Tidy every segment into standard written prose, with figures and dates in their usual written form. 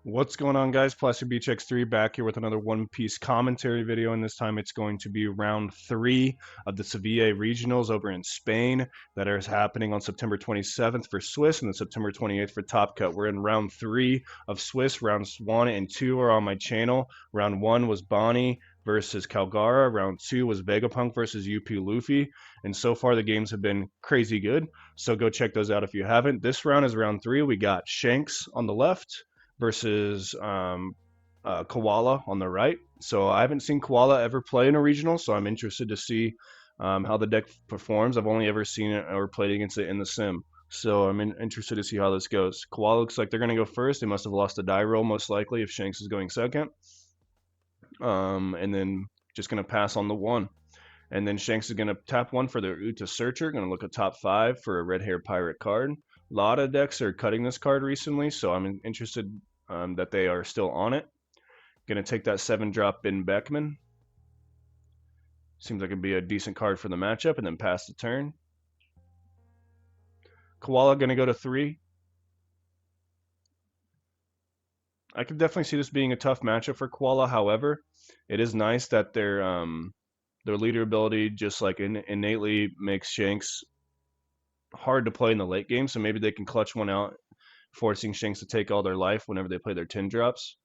What's going on, guys? Plastic Beach X3 back here with another One Piece commentary video, and this time it's going to be round 3 of the Seville regionals over in Spain that is happening on September 27th for Swiss and then September 28th for Top Cut. We're in round 3 of Swiss. Rounds 1 and 2 are on my channel. Round 1 was Bonnie versus Calgara. Round 2 was Vegapunk versus UP Luffy, and so far the games have been crazy good, so go check those out if you haven't. This round is round 3. We got Shanks on the left versus Koala on the right. So I haven't seen Koala ever play in a regional, so I'm interested to see how the deck performs. I've only ever seen it or played against it in the sim. So I'm interested to see how this goes. Koala looks like they're going to go first. They must have lost a die roll, most likely, if Shanks is going second. And then just going to pass on the 1. And then Shanks is going to tap 1 for the Uta Searcher. Going to look at top 5 for a Red Hair Pirate card. A lot of decks are cutting this card recently, so I'm interested that they are still on it. Going to take that 7-drop Ben Beckman. Seems like it'd be a decent card for the matchup, and then pass the turn. Koala going to go to 3. I could definitely see this being a tough matchup for Koala. However, it is nice that their leader ability just like innately makes Shanks hard to play in the late game, so maybe they can clutch one out, forcing Shanks to take all their life whenever they play their 10 drops.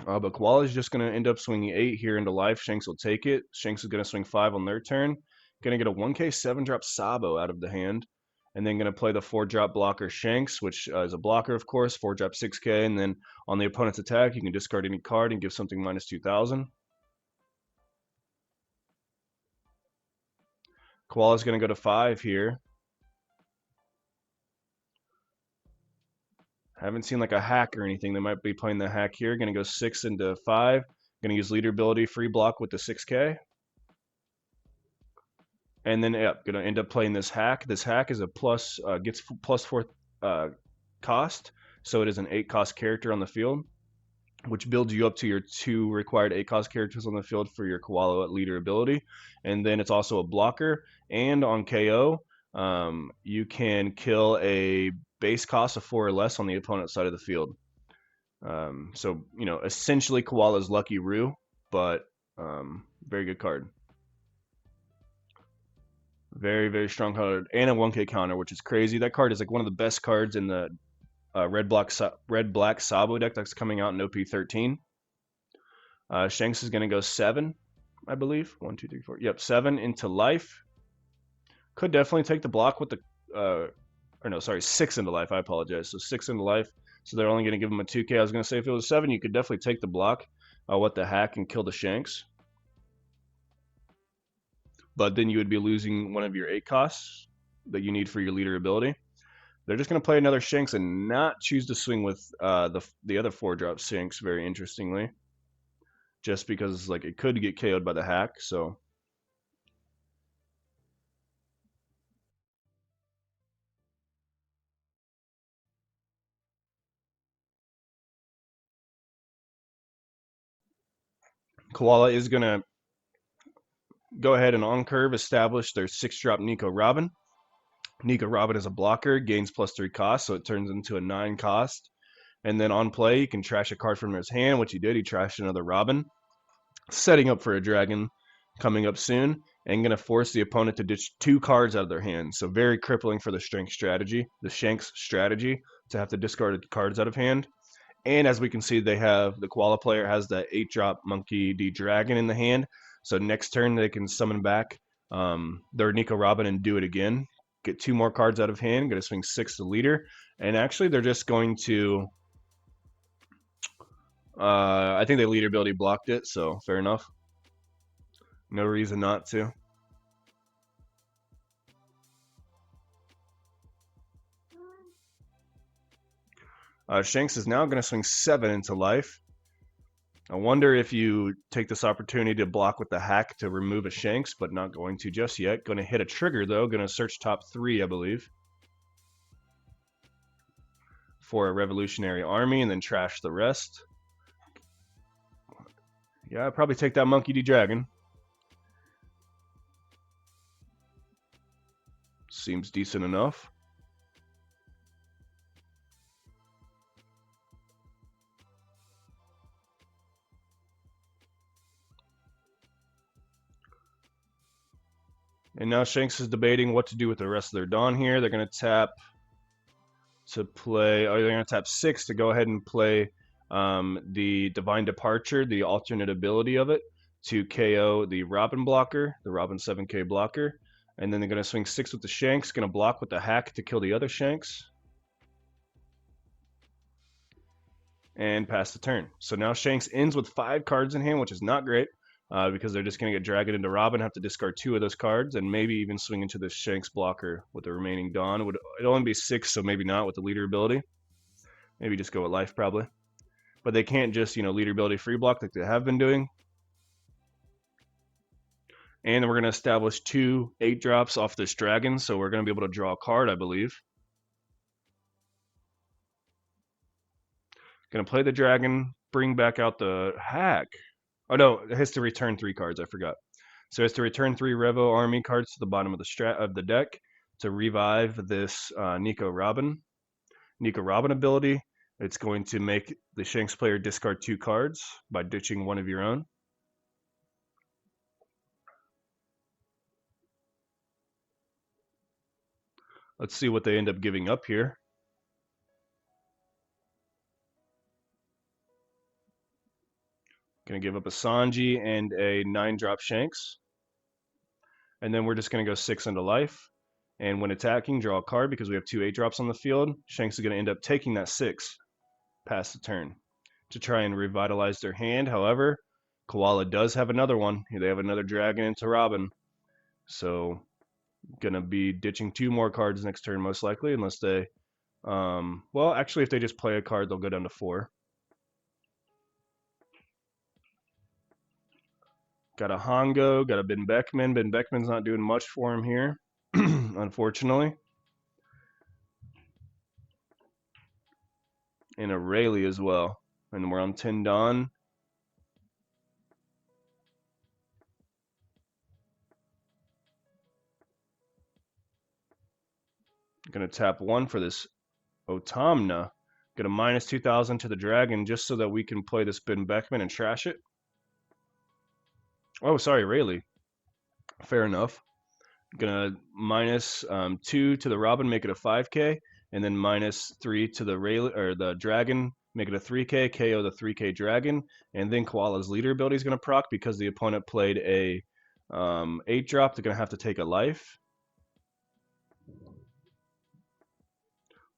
But Koala is just going to end up swinging 8 here into life. Shanks will take it. Shanks is going to swing 5 on their turn. Going to get a 1k 7-drop Sabo out of the hand. And then going to play the 4-drop blocker Shanks, which is a blocker, of course, 4-drop 6k. And then on the opponent's attack, you can discard any card and give something minus 2,000. Koala's going to go to 5 here. Haven't seen like a hack or anything. They might be playing the hack here. Going to go 6 into 5. Going to use leader ability free block with the 6k. And then, yeah, going to end up playing this hack. This hack is a gets plus 4 cost. So it is an 8 cost character on the field, which builds you up to your 2 required 8 cost characters on the field for your Koala leader ability. And then it's also a blocker. And on KO, you can kill a base cost of 4 or less on the opponent's side of the field. So, you know, essentially Koala's Lucky Roo, but very good card. Very, very strong card. And a 1k counter, which is crazy. That card is like one of the best cards in the red black Sabo deck that's coming out in OP13. Shanks is going to go 7, I believe. 1, 2, 3, 4. Yep, 7 into life. Could definitely take the block with the, or no, sorry, 6 into life. I apologize. So 6 into life. So they're only going to give him a 2k. I was going to say if it was 7, you could definitely take the block with the hack and kill the Shanks. But then you would be losing one of your 8 costs that you need for your leader ability. They're just going to play another Shanks and not choose to swing with the other 4-drop Shanks, very interestingly. Just because like it could get KO'd by the hack, so. Koala is going to go ahead and on curve establish their 6-drop Nico Robin. Nico Robin is a blocker, gains plus 3 cost, so it turns into a 9 cost. And then on play, you can trash a card from his hand, which he did. He trashed another Robin, setting up for a dragon coming up soon, and going to force the opponent to ditch 2 cards out of their hand. So very crippling for the Shanks strategy to have to discard cards out of hand. And as we can see, the Koala player has that 8-drop Monkey D Dragon in the hand. So next turn they can summon back their Nico Robin and do it again. Get 2 more cards out of hand. Going to swing 6 to leader. And actually they're just going to... I think the leader ability blocked it, so fair enough. No reason not to. Shanks is now going to swing 7 into life. I wonder if you take this opportunity to block with the hack to remove a Shanks, but not going to just yet. Going to hit a trigger, though. Going to search top 3, I believe, for a Revolutionary Army and then trash the rest. Yeah, I'd probably take that Monkey D Dragon. Seems decent enough. And now Shanks is debating what to do with the rest of their Dawn here. They're going to tap to play, or they're going to tap 6 to go ahead and play the Divine Departure, the alternate ability of it, to KO the Robin blocker, the Robin 7k blocker. And then they're going to swing 6 with the Shanks, going to block with the hack to kill the other Shanks. And pass the turn. So now Shanks ends with 5 cards in hand, which is not great. Because they're just going to get dragged into Robin, have to discard 2 of those cards, and maybe even swing into the Shanks blocker with the remaining Dawn. It'd only be 6, so maybe not with the leader ability. Maybe just go with life, probably. But they can't just, leader ability free block like they have been doing. And then we're going to establish 2 8-drops off this dragon, so we're going to be able to draw a card, I believe. Going to play the dragon, bring back out the hack. Oh no, it has to return 3 cards, I forgot. So it has to return 3 Revo army cards to the bottom of the deck to revive this Nico Robin ability. It's going to make the Shanks player discard 2 cards by ditching one of your own. Let's see what they end up giving up here. Going to give up a Sanji and a 9-drop Shanks. And then we're just going to go 6 into life. And when attacking, draw a card because we have 2 8-drops on the field. Shanks is going to end up taking that 6 past the turn to try and revitalize their hand. However, Koala does have another one. They have another dragon into Robin. So going to be ditching 2 more cards next turn most likely, unless they... well, actually, if they just play a card, they'll go down to 4. Got a Hongo, got a Ben Beckman. Ben Beckman's not doing much for him here, unfortunately. And a Rayleigh as well. And we're on 10 Dawn. Gonna tap 1 for this Otamna. Get a minus 2,000 to the dragon just so that we can play this Ben Beckman and trash it. Oh, sorry, Rayleigh. Fair enough. Gonna minus 2 to the Robin, make it a 5k, and then minus 3 to the Rayleigh or the dragon, make it a 3k, KO the 3k dragon, and then Koala's leader ability is gonna proc because the opponent played a 8-drop. They're gonna have to take a life,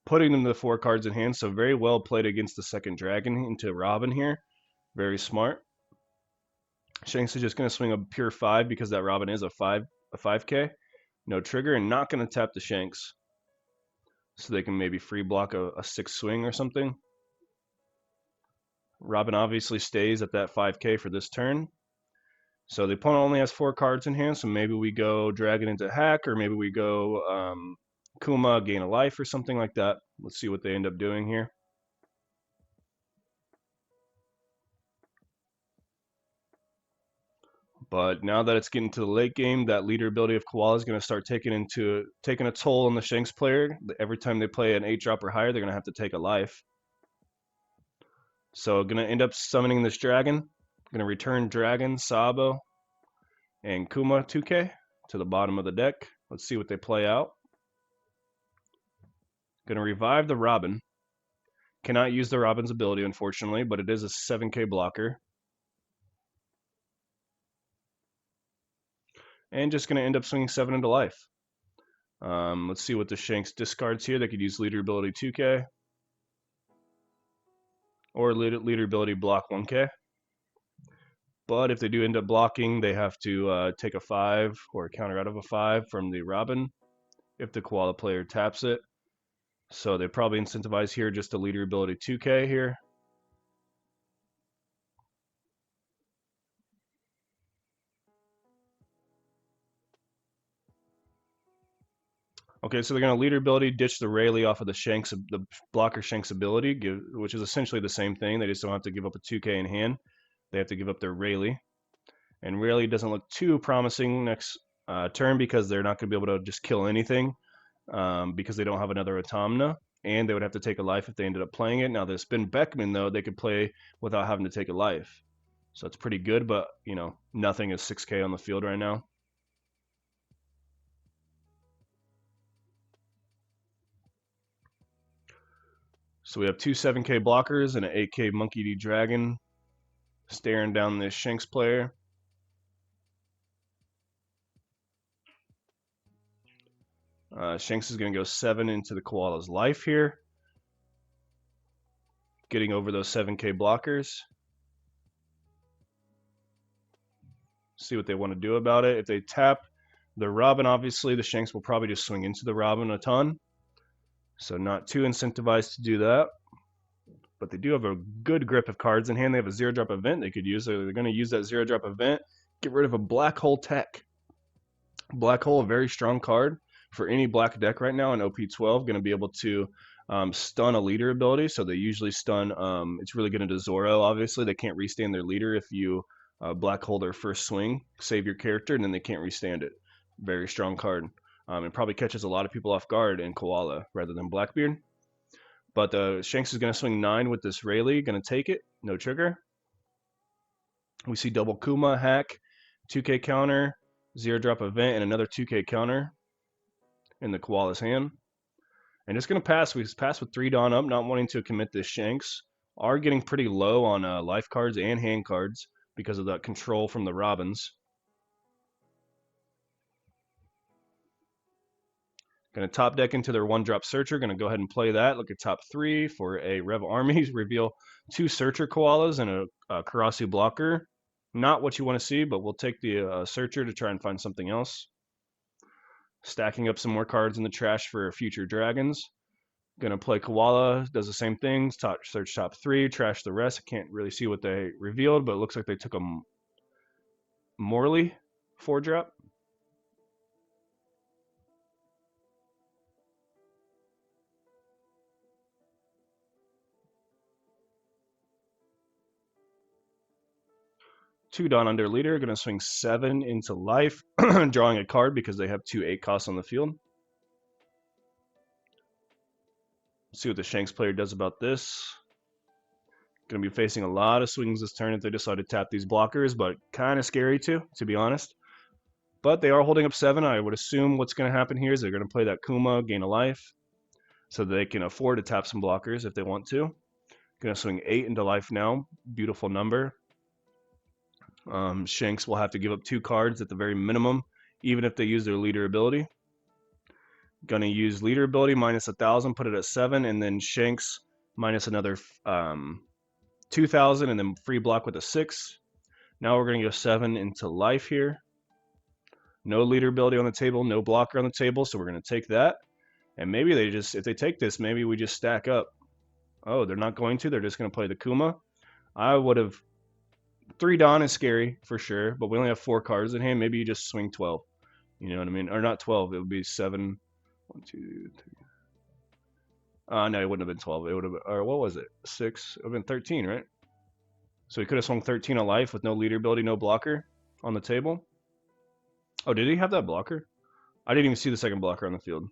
putting them to the 4 cards in hand. So very well played against the second dragon into Robin here. Very smart. Shanks is just going to swing a pure 5 because that Robin is a 5k. No trigger, and not going to tap the Shanks. So they can maybe free block a 6 swing or something. Robin obviously stays at that 5k for this turn. So the opponent only has 4 cards in hand, so maybe we go Dragon into Hack, or maybe we go Kuma, gain a life, or something like that. Let's see what they end up doing here. But now that it's getting to the late game, that leader ability of Koala is going to start taking a toll on the Shanks player. Every time they play an 8-drop or higher, they're going to have to take a life. So going to end up summoning this dragon. Going to return Dragon, Sabo, and Kuma 2k to the bottom of the deck. Let's see what they play out. Going to revive the Robin. Cannot use the Robin's ability, unfortunately, but it is a 7k blocker. And just going to end up swinging 7 into life. Let's see what the Shanks discards here. They could use leader ability 2k. Or leader ability block 1k. But if they do end up blocking, they have to take a 5 or a counter out of a 5 from the Robin if the Koala player taps it. So they probably incentivize here just a leader ability 2k here. Okay, so they're going to leader ability, ditch the Rayleigh off of the blocker Shanks ability, which is essentially the same thing. They just don't have to give up a 2k in hand. They have to give up their Rayleigh. And Rayleigh doesn't look too promising next turn because they're not going to be able to just kill anything because they don't have another Automna. And they would have to take a life if they ended up playing it. Now, this Ben Beckman, though, they could play without having to take a life. So it's pretty good, but, nothing is 6k on the field right now. So we have two 7K blockers and an 8K Monkey D Dragon staring down this Shanks player. Shanks is going to go 7 into the Koala's life here, getting over those 7K blockers. See what they want to do about it. If they tap the Robin, obviously the Shanks will probably just swing into the Robin a ton. So not too incentivized to do that. But they do have a good grip of cards in hand. They have a 0-drop event they could use. They're going to use that 0-drop event, get rid of a Black Hole Tech. Black Hole, a very strong card for any black deck right now in OP12. Going to be able to stun a leader ability. So they usually stun. It's really good into Zoro, obviously. They can't restand their leader if you Black Hole their first swing, save your character, and then they can't restand it. Very strong card. It probably catches a lot of people off guard in Koala rather than Blackbeard. But Shanks is going to swing 9 with this Rayleigh. Going to take it. No trigger. We see double Kuma, hack, 2K counter, 0-drop event, and another 2K counter in the Koala's hand. And just going to pass. We pass with 3 Dawn up, not wanting to commit this Shanks. Are getting pretty low on life cards and hand cards because of that control from the Robins. Going to top deck into their 1-drop Searcher. Going to go ahead and play that. Look at top 3 for a Rev Army. Reveal 2 Searcher Koalas and a Karasu blocker. Not what you want to see, but we'll take the Searcher to try and find something else. Stacking up some more cards in the trash for future dragons. Going to play Koala. Does the same things. Search top 3. Trash the rest. I can't really see what they revealed, but it looks like they took a Morley 4-drop. Two Dawn under leader, going to swing 7 into life, drawing a card because they have 2 8 costs on the field. See what the Shanks player does about this. Going to be facing a lot of swings this turn if they decide to tap these blockers, but kind of scary to be honest. But they are holding up 7. I would assume what's going to happen here is they're going to play that Kuma, gain a life, so they can afford to tap some blockers if they want to. Going to swing 8 into life now. Beautiful number. Shanks will have to give up 2 cards at the very minimum, even if they use their leader ability. Gonna use leader ability minus 1,000, put it at 7, and then Shanks minus another 2,000, and then free block with a 6. Now we're gonna go 7 into life here. No leader ability on the table, no blocker on the table, so we're gonna take that. And maybe they just, if they take this, maybe we just stack up. Oh, they're not going to. They're just gonna play the Kuma. I would have. 3 Dawn is scary for sure, but we only have 4 cards in hand. Maybe you just swing 12. You know what I mean? Or not 12. It would be 7. 1, 2, 3. No, it wouldn't have been 12. It would have been, or what was it? 6. It would have been 13, right? So he could have swung 13 of life with no leader ability, no blocker on the table. Oh, did he have that blocker? I didn't even see the second blocker on the field.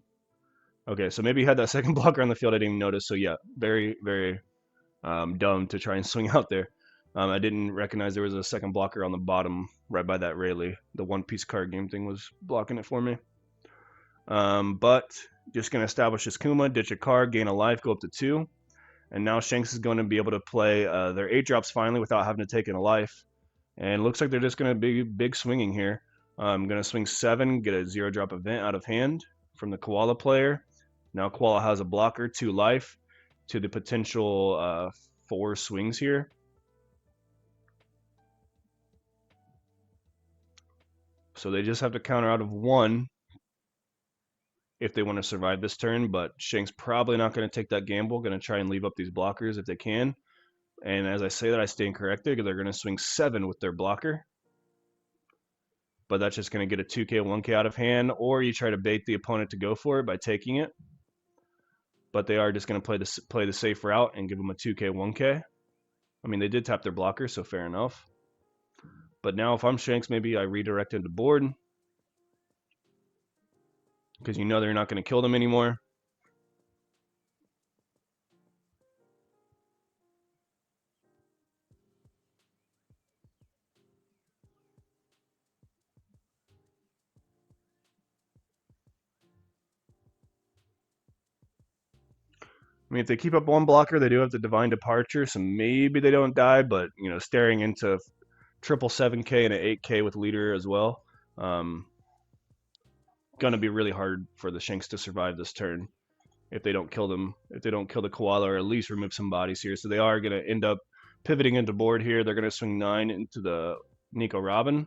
Okay, so maybe he had that second blocker on the field. I didn't even notice. So yeah, very, very dumb to try and swing out there. I didn't recognize there was a second blocker on the bottom right by that Rayleigh. The one-piece card game thing was blocking it for me. But just going to establish this Kuma, ditch a card, gain a life, go up to 2. And now Shanks is going to be able to play their 8 drops finally without having to take in a life. And it looks like they're just going to be big swinging here. I'm going to swing 7, get a 0-drop event out of hand from the Koala player. Now Koala has a blocker, 2 life, to the potential 4 swings here. So they just have to counter out of 1 if they want to survive this turn, but Shanks probably not going to take that gamble, going to try and leave up these blockers if they can. And as I say that, I stand corrected, because they're going to swing 7 with their blocker. But that's just going to get a 2K, 1K out of hand, or you try to bait the opponent to go for it by taking it. But they are just going to play the safe route and give them a 2K, 1K. I mean, they did tap their blocker, so fair enough. But now if I'm Shanks, maybe I redirect into board, because you know they're not going to kill them anymore. I mean, if they keep up one blocker, they do have the Divine Departure, so maybe they don't die, but, staring into triple 7K and an 8K with leader as well, gonna be really hard for the Shanks to survive this turn if they don't kill them, if they don't kill the Koala or at least remove some bodies here. So they are gonna end up pivoting into board here. They're gonna swing 9 into the Nico Robin.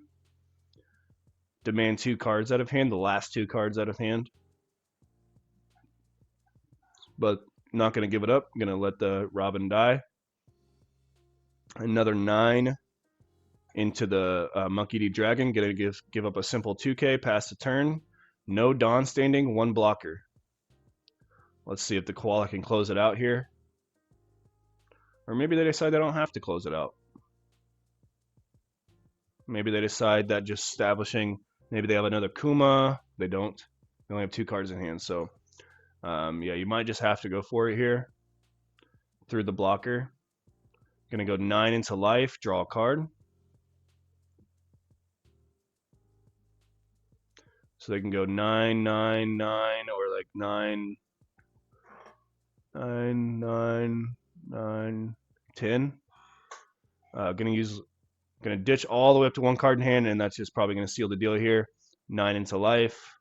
Demand 2 cards out of hand, the last 2 cards out of hand. But not going to give it up. Going to let the Robin die. Another 9 into the Monkey D Dragon. Going to give up a simple 2K, pass the turn. No Dawn standing, 1 blocker. Let's see if the Koala can close it out here. Or maybe they decide they don't have to close it out. Maybe they decide that just establishing, maybe they have another Kuma. They don't. They only have 2 cards in hand, so yeah, you might just have to go for it here through the blocker. Gonna go 9 into life, draw a card. So they can go 9, 9, 9, or like 9, 9, 9, 9, 10. Gonna ditch all the way up to 1 card in hand, and that's just probably gonna seal the deal here. 9 into life.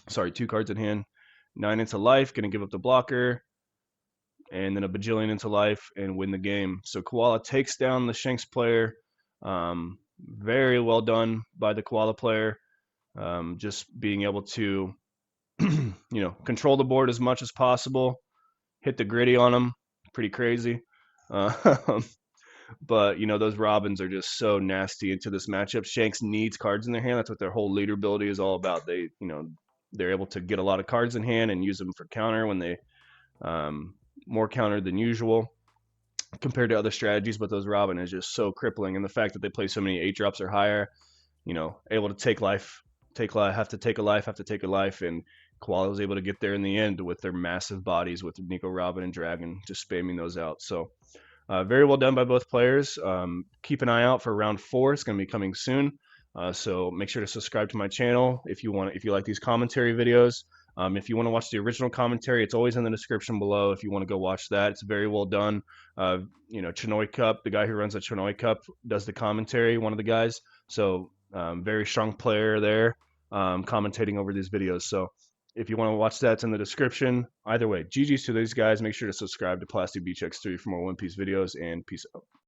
Sorry, 2 cards in hand. 9 into life, gonna give up the blocker, and then a bajillion into life and win the game. So Koala takes down the Shanks player. Very well done by the Koala player. Just being able to, control the board as much as possible. Hit the gritty on them, pretty crazy. But those Robins are just so nasty into this matchup. Shanks needs cards in their hand. That's what their whole leader ability is all about. They're able to get a lot of cards in hand and use them for counter when they more counter than usual compared to other strategies. But those Robin is just so crippling, and the fact that they play so many 8 drops or higher, able to take life, have to take a life, and Koala was able to get there in the end with their massive bodies with Nico Robin and Dragon, just spamming those out. So very well done by both players. Keep an eye out for round 4. It's going to be coming soon. So make sure to subscribe to my channel if you like these commentary videos. If you want to watch the original commentary, it's always in the description below if you want to go watch that. It's very well done. Chinoy Cup, the guy who runs the Chinoy Cup, does the commentary, one of the guys. So very strong player there, commentating over these videos. So if you want to watch that, it's in the description. Either way, GG's to these guys. Make sure to subscribe to Plastic Beach X3 for more One Piece videos, and peace out.